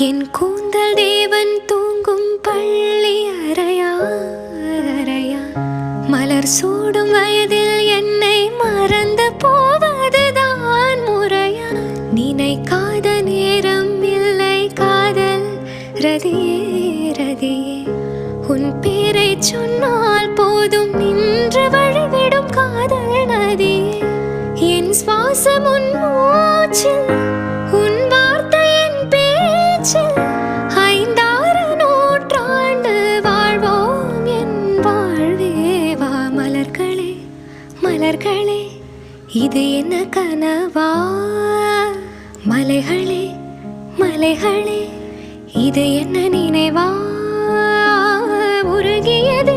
என் கூந்தல் தேவன் தூங்கும் பள்ளி அறையா மலர் சூடும் வயதில் என்னை மறந்து போவதுதான் முறையா? நினைக்காத நேரம் இல்லை காதல் ரதியே உன் பேரை சொன்னால் போதும் நின்று வழிவிடும் காதல் நதியே. என் சுவாசம் உன் மூச்சில், உன் வார்த்தையின் பேச்சில், 5-6 நூற்றாண்டு வாழ்வோம் என் வாழ்வேவா. மலர்களே மலர்களே இது என்ன கனவா? மலைகளே மலைகளே இது என்ன நினைவா? உருகியது